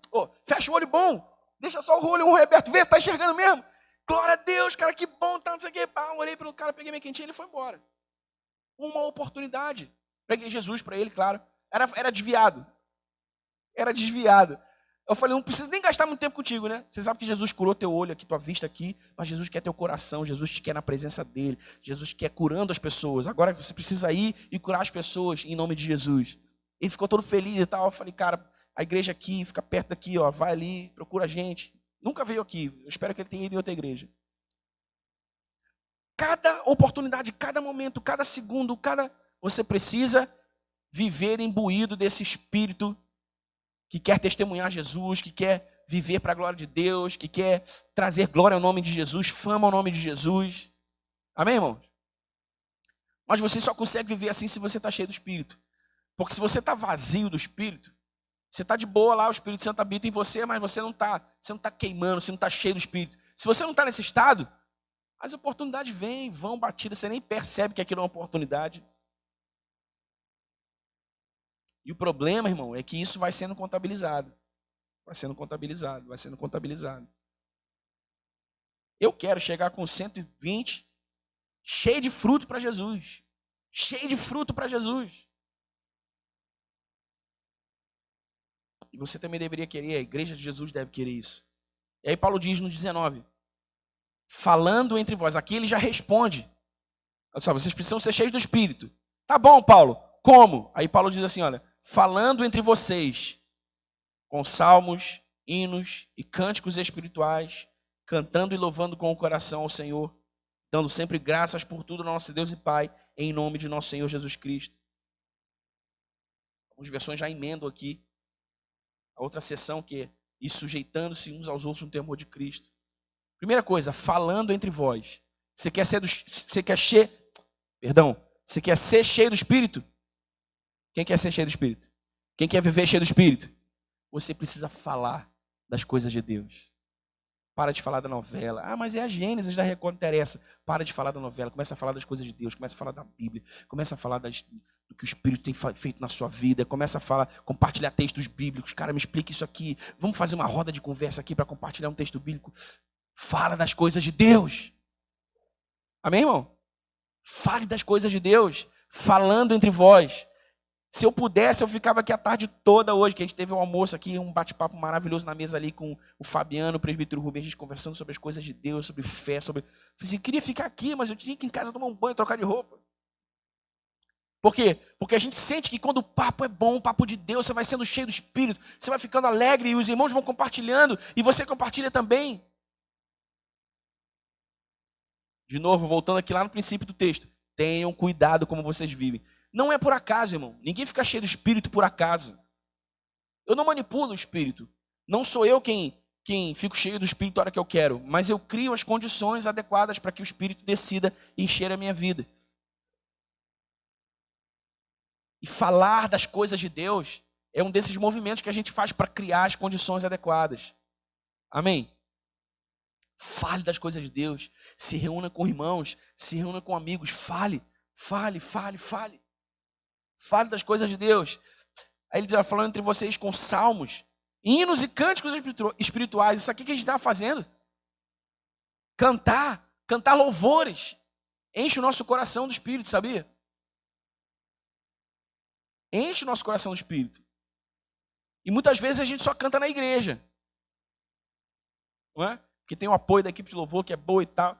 fecha o olho bom, deixa só o olho ruim aberto, vê se tá enxergando mesmo. Glória a Deus, cara, que bom, tá, não sei o que. Orei pelo cara, peguei minha quentinha e ele foi embora. Uma oportunidade. Preguei Jesus para ele, claro. Era desviado. Eu falei, não precisa nem gastar muito tempo contigo, né? Você sabe que Jesus curou teu olho aqui, tua vista aqui, mas Jesus quer teu coração, Jesus te quer na presença dele, Jesus quer curando as pessoas. Agora você precisa ir e curar as pessoas em nome de Jesus. Ele ficou todo feliz e tal. Eu falei, cara, a igreja aqui, fica perto daqui, vai ali, procura a gente. Nunca veio aqui, eu espero que ele tenha ido em outra igreja. Cada oportunidade, cada momento, cada segundo, você precisa viver imbuído desse espírito que quer testemunhar Jesus, que quer viver para a glória de Deus, que quer trazer glória ao nome de Jesus, fama ao nome de Jesus. Amém, irmãos? Mas você só consegue viver assim se você está cheio do Espírito. Porque se você está vazio do Espírito, você está de boa lá, o Espírito Santo habita em você, mas você não está queimando, você não está cheio do Espírito. Se você não está nesse estado, as oportunidades vão batidas, você nem percebe que aquilo é uma oportunidade. E o problema, irmão, é que isso vai sendo contabilizado. Vai sendo contabilizado. Eu quero chegar com 120, cheio de fruto para Jesus. E você também deveria querer, a igreja de Jesus deve querer isso. E aí Paulo diz no 19, falando entre vós. Aqui ele já responde. Olha só, vocês precisam ser cheios do Espírito. Tá bom, Paulo, como? Aí Paulo diz assim, olha, falando entre vocês, com salmos, hinos e cânticos espirituais, cantando e louvando com o coração ao Senhor, dando sempre graças por tudo ao nosso Deus e Pai, em nome de nosso Senhor Jesus Cristo. Algumas versões já emendam aqui a outra seção que é e sujeitando-se uns aos outros no temor de Cristo. Primeira coisa, falando entre vós. Você quer ser cheio do Espírito? Quem quer ser cheio do Espírito? Quem quer viver cheio do Espírito? Você precisa falar das coisas de Deus. Para de falar da novela. Ah, mas é a Gênesis da Record, não interessa. Para de falar da novela, começa a falar das coisas de Deus, começa a falar da Bíblia, começa a falar do que o Espírito tem feito na sua vida, começa a falar, compartilhar textos bíblicos. Cara, me explica isso aqui. Vamos fazer uma roda de conversa aqui para compartilhar um texto bíblico. Fala das coisas de Deus. Amém, irmão? Fale das coisas de Deus, falando entre vós. Se eu pudesse, eu ficava aqui a tarde toda hoje, que a gente teve um almoço aqui, um bate-papo maravilhoso na mesa ali com o Fabiano, o presbítero Rubens, a gente conversando sobre as coisas de Deus, sobre fé, sobre... Eu falei assim, eu queria ficar aqui, mas eu tinha que ir em casa tomar um banho, trocar de roupa. Por quê? Porque a gente sente que quando o papo é bom, o papo de Deus, você vai sendo cheio do Espírito, você vai ficando alegre e os irmãos vão compartilhando e você compartilha também. De novo, voltando aqui lá no princípio do texto. Tenham cuidado como vocês vivem. Não é por acaso, irmão. Ninguém fica cheio do Espírito por acaso. Eu não manipulo o Espírito. Não sou eu quem fico cheio do Espírito a hora que eu quero. Mas eu crio as condições adequadas para que o Espírito decida encher a minha vida. E falar das coisas de Deus é um desses movimentos que a gente faz para criar as condições adequadas. Amém? Fale das coisas de Deus. Se reúna com irmãos, se reúna com amigos. Fale. Fale das coisas de Deus. Aí ele está falando entre vocês com salmos, hinos e cânticos espirituais. Isso aqui que a gente está fazendo. Cantar louvores. Enche o nosso coração do Espírito, sabia? Enche o nosso coração do Espírito. E muitas vezes a gente só canta na igreja. Não é? Porque tem o apoio da equipe de louvor que é boa e tal.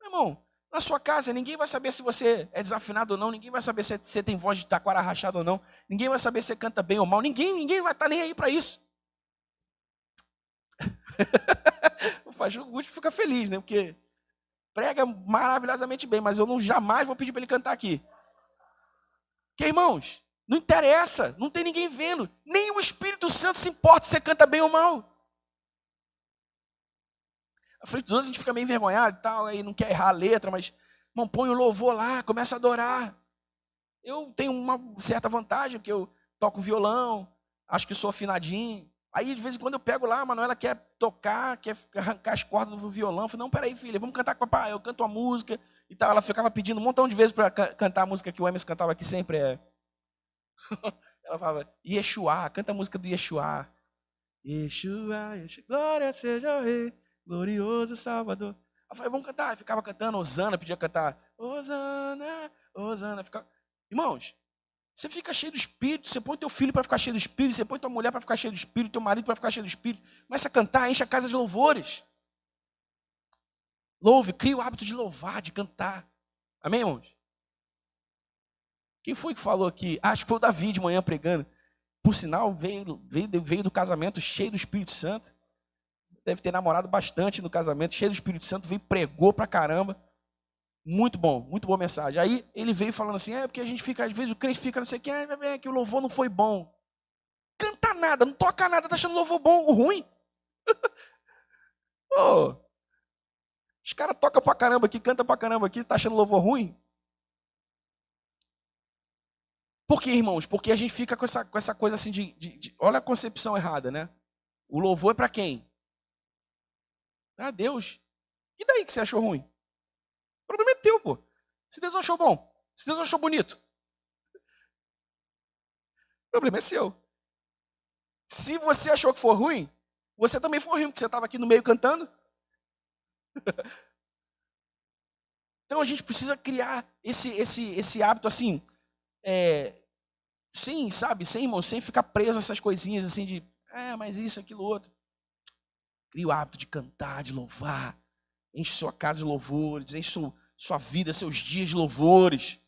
Meu irmão, na sua casa, ninguém vai saber se você é desafinado ou não, ninguém vai saber se você tem voz de taquara rachada ou não, ninguém vai saber se você canta bem ou mal, ninguém vai estar nem aí para isso. O Faju Gusto fica feliz, né? Porque prega maravilhosamente bem, mas eu jamais vou pedir para ele cantar aqui. Porque, irmãos, não interessa, não tem ninguém vendo, nem o Espírito Santo se importa se você canta bem ou mal. À frente dos outros a gente fica meio envergonhado e tal, aí não quer errar a letra, mas, irmão, põe o louvor lá, começa a adorar. Eu tenho uma certa vantagem, porque eu toco violão, acho que sou afinadinho. Aí, de vez em quando, eu pego lá, a Manuela quer tocar, quer arrancar as cordas do violão. Eu falei, não, peraí, filha, vamos cantar com o papai. Eu canto a música e tal. Ela ficava pedindo um montão de vezes para cantar a música que o Emerson cantava aqui sempre. Ela falava, Yeshua, canta a música do Yeshua. Yeshua, Yeshua, glória seja o Rei. Glorioso Salvador. Eu falei, vamos cantar. Eu ficava cantando, Osana, pedia cantar. Osana, Osana. Ficava... Irmãos, você fica cheio do Espírito, você põe teu filho para ficar cheio do Espírito, você põe tua mulher para ficar cheio do Espírito, teu marido para ficar cheio do Espírito. Começa a cantar, enche a casa de louvores. Louve, cria o hábito de louvar, de cantar. Amém, irmãos? Quem foi que falou aqui? Acho que foi o Davi de manhã pregando. Por sinal, veio do casamento cheio do Espírito Santo. Deve ter namorado bastante no casamento, cheio do Espírito Santo, veio, pregou pra caramba. Muito boa mensagem. Aí ele veio falando assim, porque a gente fica, às vezes o crente fica, não sei o que o louvor não foi bom. Canta nada, não toca nada, tá achando o louvor bom ou ruim? Oh, os caras tocam pra caramba aqui, cantam pra caramba aqui, tá achando o louvor ruim? Por quê, irmãos? Porque a gente fica com essa coisa assim olha a concepção errada, né? O louvor é pra quem? Ah, Deus. E daí que você achou ruim? O problema é teu, pô. Se Deus achou bom, se Deus achou bonito, o problema é seu. Se você achou que for ruim, você também foi ruim, porque você estava aqui no meio cantando. Então a gente precisa criar esse hábito assim, sim, sabe, sem ficar preso a essas coisinhas assim de, mas isso, aquilo, outro. Cria o hábito de cantar, de louvar. Enche sua casa de louvores, enche sua vida, seus dias de louvores.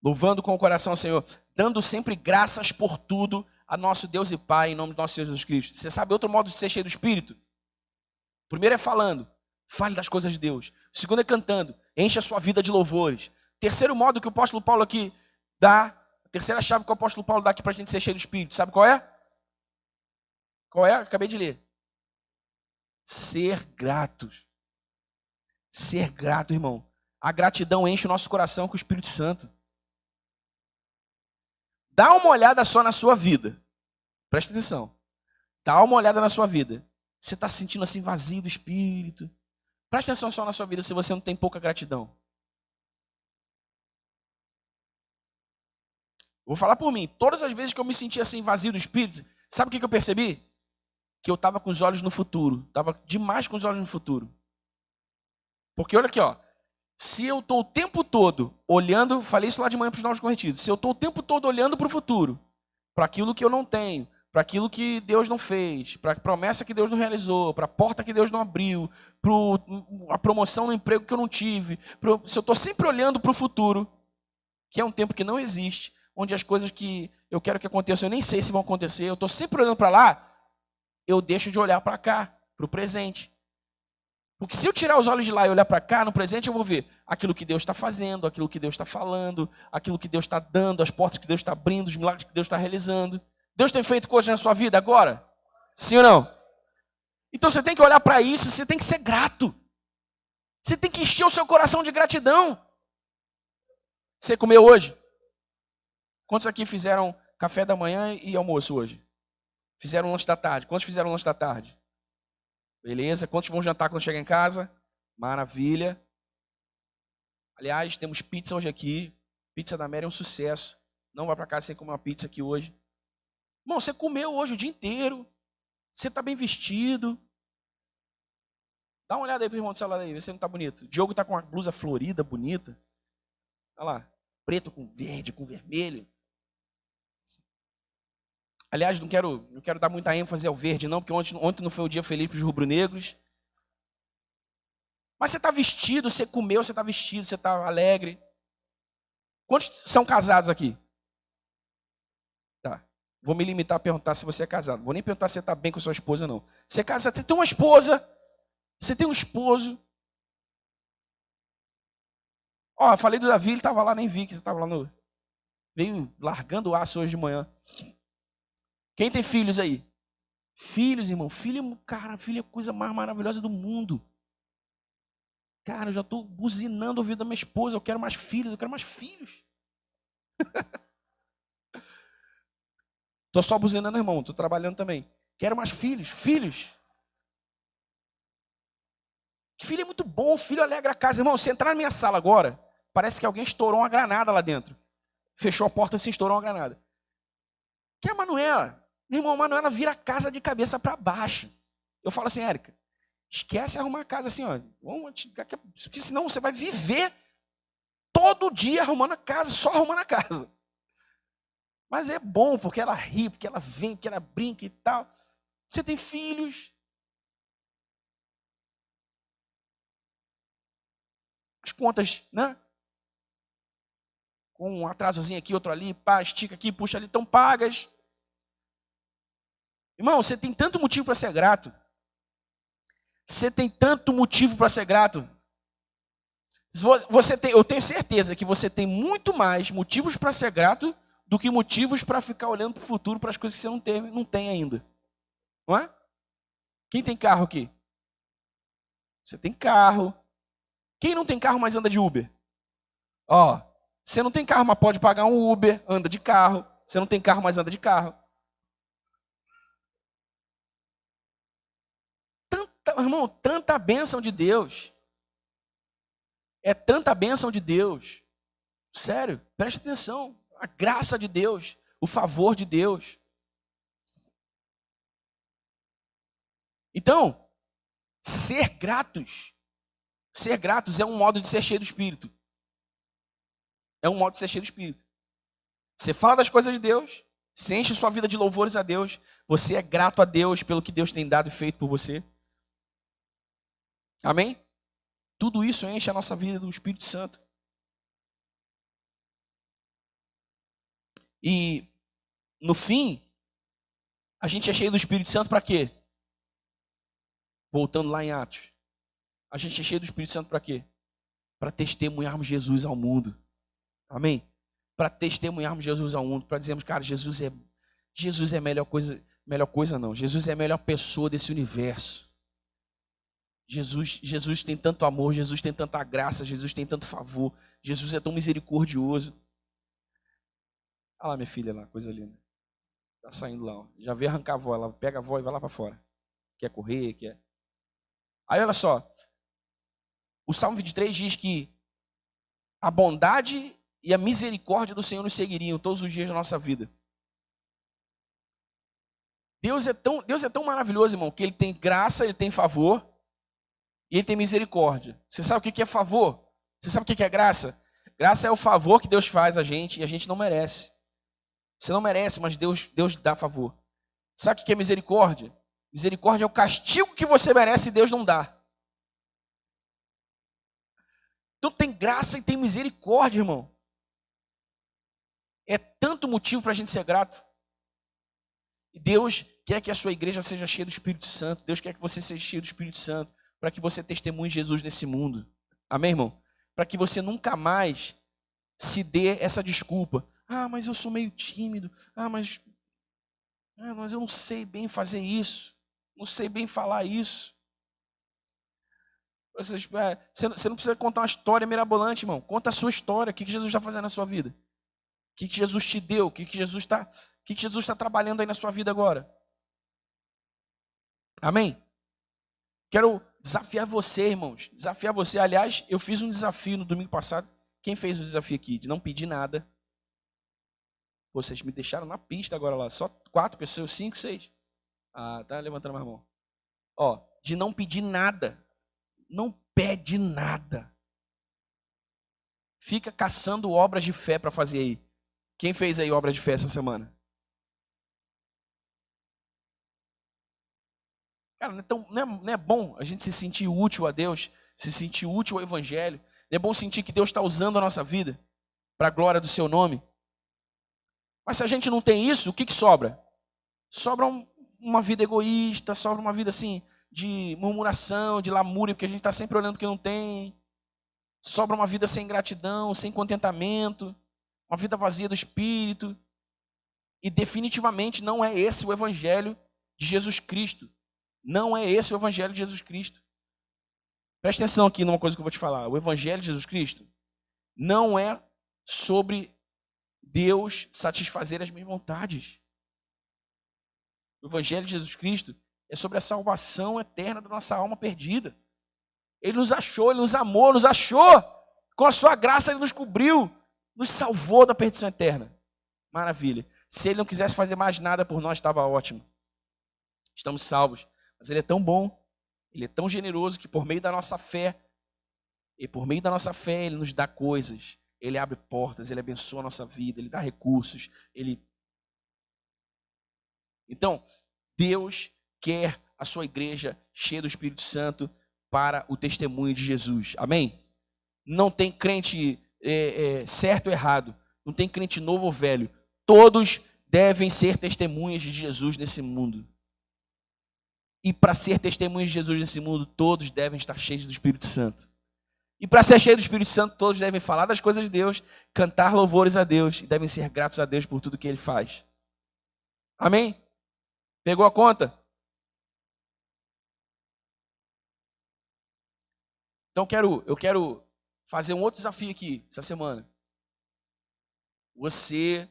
Louvando com o coração ao Senhor, dando sempre graças por tudo a nosso Deus e Pai, em nome do nosso Senhor Jesus Cristo. Você sabe outro modo de ser cheio do Espírito? O primeiro é falando, fale das coisas de Deus. O segundo é cantando, enche a sua vida de louvores. Terceiro modo que o apóstolo Paulo aqui dá, a terceira chave que o apóstolo Paulo dá aqui para a gente ser cheio do Espírito, sabe qual é? Qual é? Acabei de ler. Ser gratos. Ser grato, irmão. A gratidão enche o nosso coração com o Espírito Santo. Dá uma olhada só na sua vida. Presta atenção. Dá uma olhada na sua vida. Você está se sentindo assim vazio do espírito? Presta atenção só na sua vida se você não tem pouca gratidão. Vou falar por mim. Todas as vezes que eu me senti assim vazio do espírito, sabe o que eu percebi? Que eu estava com os olhos no futuro. Estava demais com os olhos no futuro. Porque olha aqui, ó. Se eu estou o tempo todo olhando, falei isso lá de manhã para os novos convertidos, se eu estou o tempo todo olhando para o futuro, para aquilo que eu não tenho, para aquilo que Deus não fez, para a promessa que Deus não realizou, para a porta que Deus não abriu, para a promoção no emprego que eu não tive, se eu estou sempre olhando para o futuro, que é um tempo que não existe, onde as coisas que eu quero que aconteçam, eu nem sei se vão acontecer, eu estou sempre olhando para lá, eu deixo de olhar para cá, para o presente. Porque se eu tirar os olhos de lá e olhar para cá, no presente eu vou ver aquilo que Deus está fazendo, aquilo que Deus está falando, aquilo que Deus está dando, as portas que Deus está abrindo, os milagres que Deus está realizando. Deus tem feito coisas na sua vida agora? Sim ou não? Então você tem que olhar para isso, você tem que ser grato. Você tem que encher o seu coração de gratidão. Você comeu hoje? Quantos aqui fizeram café da manhã e almoço hoje? Fizeram lanche da tarde? Quantos fizeram lanche da tarde? Beleza? Quantos vão jantar quando chegar em casa? Maravilha. Aliás, temos pizza hoje aqui. Pizza da Mary é um sucesso. Não vai para casa sem comer uma pizza aqui hoje. Irmão, você comeu hoje o dia inteiro. Você está bem vestido. Dá uma olhada aí pro irmão do celular aí, vê se não está bonito. O Diogo está com uma blusa florida, bonita. Olha lá. Preto com verde, com vermelho. Aliás, não quero dar muita ênfase ao verde, não, porque ontem não foi o dia feliz para os rubro-negros. Mas você está vestido, você comeu, você está vestido, você está alegre. Quantos são casados aqui? Tá. Vou me limitar a perguntar se você é casado. Vou nem perguntar se você está bem com sua esposa, não. Você é casado, você tem uma esposa, você tem um esposo. Ó, falei do Davi, ele estava lá, nem vi que você estava lá no... Veio largando o aço hoje de manhã. Quem tem filhos aí? Filhos, irmão. Cara, filho é a coisa mais maravilhosa do mundo. Cara, eu já estou buzinando o ouvido da minha esposa. Eu quero mais filhos, eu quero mais filhos. Estou só buzinando, irmão. Estou trabalhando também. Quero mais filhos. Filhos. Filho é muito bom. Filho alegra a casa. Irmão, se entrar na minha sala agora, parece que alguém estourou uma granada lá dentro. Fechou a porta assim, estourou uma granada. Que é a Manuela? Meu irmão, a Manuela vira a casa de cabeça para baixo. Eu falo assim, Érica, esquece arrumar a casa assim, ó. Porque senão você vai viver todo dia arrumando a casa, só arrumando a casa. Mas é bom, porque ela ri, porque ela vem, porque ela brinca e tal. Você tem filhos. As contas, né? Com um atrasozinho aqui, outro ali, pá, estica aqui, puxa ali, estão pagas. Irmão, você tem tanto motivo para ser grato. Você tem tanto motivo para ser grato. Eu tenho certeza que você tem muito mais motivos para ser grato do que motivos para ficar olhando para o futuro, para as coisas que você não tem ainda. Não é? Quem tem carro aqui? Você tem carro. Quem não tem carro, mas anda de Uber? Ó, você não tem carro, mas pode pagar um Uber, anda de carro. Você não tem carro, mas anda de carro. Irmão, tanta bênção de Deus. É tanta bênção de Deus. Sério, preste atenção. A graça de Deus, o favor de Deus. Então, ser gratos é um modo de ser cheio do Espírito. É um modo de ser cheio do Espírito. Você fala das coisas de Deus, você enche sua vida de louvores a Deus, você é grato a Deus pelo que Deus tem dado e feito por você. Amém? Tudo isso enche a nossa vida do Espírito Santo. E, no fim, a gente é cheio do Espírito Santo para quê? Voltando lá em Atos. A gente é cheio do Espírito Santo para quê? Para testemunharmos Jesus ao mundo. Amém? Para testemunharmos Jesus ao mundo, para dizermos, cara, Jesus é a melhor coisa não. Jesus é a melhor pessoa desse universo. Jesus tem tanto amor, Jesus tem tanta graça, Jesus tem tanto favor, Jesus é tão misericordioso. Olha lá minha filha lá, coisa linda. Tá saindo lá, ó. Já veio arrancar a avó, ela pega a avó e vai lá para fora. Quer correr, quer... Aí olha só, o Salmo 23 diz que a bondade e a misericórdia do Senhor nos seguiriam todos os dias da nossa vida. Deus é tão maravilhoso, irmão, que Ele tem graça, Ele tem favor e Ele tem misericórdia. Você sabe o que é favor? Você sabe o que é graça? Graça é o favor que Deus faz a gente e a gente não merece. Você não merece, mas Deus dá favor. Sabe o que é misericórdia? Misericórdia é o castigo que você merece e Deus não dá. Então tem graça e tem misericórdia, irmão. É tanto motivo para a gente ser grato. E Deus quer que a sua igreja seja cheia do Espírito Santo. Deus quer que você seja cheio do Espírito Santo para que você testemunhe Jesus nesse mundo. Amém, irmão? Para que você nunca mais se dê essa desculpa. Ah, mas eu sou meio tímido. Mas eu não sei bem fazer isso. Não sei bem falar isso. Você não precisa contar uma história mirabolante, irmão. Conta a sua história. O que Jesus está fazendo na sua vida? O que Jesus te deu? O que Jesus está trabalhando aí na sua vida agora? Amém? Quero desafiar você, irmãos. Desafiar você. Aliás, eu fiz um desafio no domingo passado. Quem fez o desafio aqui? De não pedir nada. Vocês me deixaram na pista agora lá. Só 4 pessoas, 5, 6. Ah, tá levantando mais a mão. Ó, de não pedir nada. Não pede nada. Fica caçando obras de fé para fazer aí. Quem fez aí obra de fé essa semana? Cara, não é bom a gente se sentir útil a Deus, se sentir útil ao Evangelho. Não é bom sentir que Deus está usando a nossa vida para a glória do seu nome. Mas se a gente não tem isso, o que sobra? Sobra uma vida egoísta, sobra uma vida assim de murmuração, de lamúria, porque a gente está sempre olhando o que não tem. Sobra uma vida sem gratidão, sem contentamento, uma vida vazia do Espírito. E definitivamente não é esse o Evangelho de Jesus Cristo. Não é esse o Evangelho de Jesus Cristo. Presta atenção aqui numa coisa que eu vou te falar. O Evangelho de Jesus Cristo não é sobre Deus satisfazer as minhas vontades. O Evangelho de Jesus Cristo é sobre a salvação eterna da nossa alma perdida. Ele nos achou, Ele nos amou, nos achou. Com a sua graça Ele nos cobriu, nos salvou da perdição eterna. Maravilha. Se Ele não quisesse fazer mais nada por nós, estava ótimo. Estamos salvos. Mas Ele é tão bom, Ele é tão generoso que por meio da nossa fé, Ele nos dá coisas. Ele abre portas, Ele abençoa a nossa vida, Ele dá recursos. Então, Deus quer a sua igreja cheia do Espírito Santo para o testemunho de Jesus. Amém? Não tem crente certo ou errado. Não tem crente novo ou velho. Todos devem ser testemunhas de Jesus nesse mundo. E para ser testemunhas de Jesus nesse mundo, todos devem estar cheios do Espírito Santo. E para ser cheio do Espírito Santo, todos devem falar das coisas de Deus, cantar louvores a Deus e devem ser gratos a Deus por tudo que Ele faz. Amém? Pegou a conta? Então eu quero fazer um outro desafio aqui essa semana. Você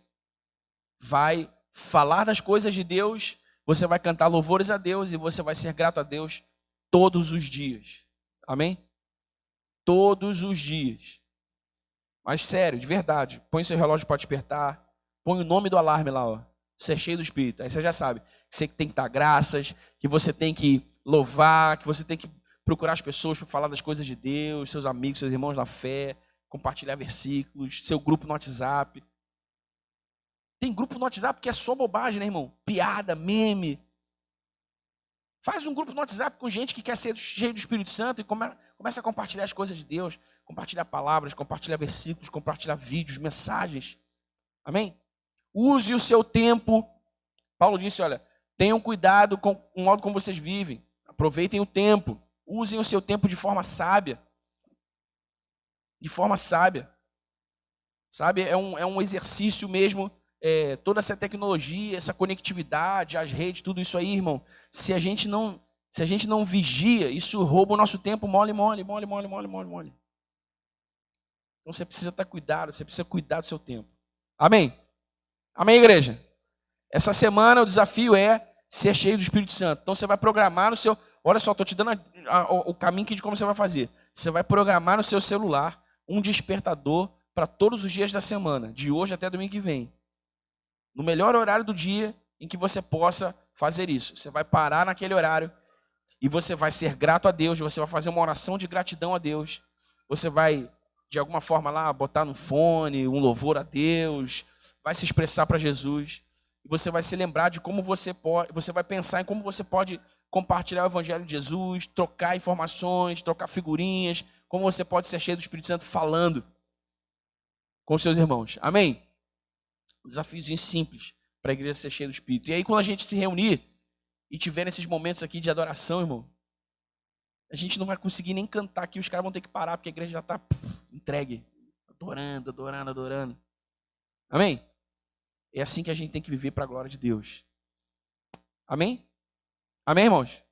vai falar das coisas de Deus, você vai cantar louvores a Deus e você vai ser grato a Deus todos os dias. Amém? Todos os dias. Mas sério, de verdade, põe seu relógio para despertar, põe o nome do alarme lá, ó. Você é cheio do Espírito. Aí você já sabe que você tem que dar graças, que você tem que louvar, que você tem que procurar as pessoas para falar das coisas de Deus, seus amigos, seus irmãos na fé, compartilhar versículos, seu grupo no WhatsApp. Tem grupo no WhatsApp que é só bobagem, né, irmão? Piada, meme. Faz um grupo no WhatsApp com gente que quer ser cheio do Espírito Santo e começa a compartilhar as coisas de Deus, compartilhar palavras, compartilhar versículos, compartilhar vídeos, mensagens. Amém? Use o seu tempo. Paulo disse, olha, tenham cuidado com o modo como vocês vivem. Aproveitem o tempo. Usem o seu tempo de forma sábia. De forma sábia. Sabe? É um exercício mesmo. Toda essa tecnologia, essa conectividade, as redes, tudo isso aí, irmão. Se a gente não vigia, isso rouba o nosso tempo mole. Então você precisa estar cuidado, você precisa cuidar do seu tempo. Amém? Amém, igreja? Essa semana o desafio é ser cheio do Espírito Santo. Então você vai programar no seu... Olha só, estou te dando o caminho aqui de como você vai fazer. Você vai programar no seu celular um despertador para todos os dias da semana, de hoje até domingo que vem. No melhor horário do dia em que você possa fazer isso. Você vai parar naquele horário e você vai ser grato a Deus, você vai fazer uma oração de gratidão a Deus. Você vai, de alguma forma lá, botar no fone um louvor a Deus, vai se expressar para Jesus. E você vai se lembrar de como você pode, você vai pensar em como você pode compartilhar o Evangelho de Jesus, trocar informações, trocar figurinhas, como você pode ser cheio do Espírito Santo falando com os seus irmãos. Amém? Um desafiozinho simples para a igreja ser cheia do Espírito. E aí quando a gente se reunir e tiver esses momentos aqui de adoração, irmão, a gente não vai conseguir nem cantar aqui, os caras vão ter que parar, porque a igreja já está entregue, adorando, adorando, adorando. Amém? É assim que a gente tem que viver para a glória de Deus. Amém? Amém, irmãos?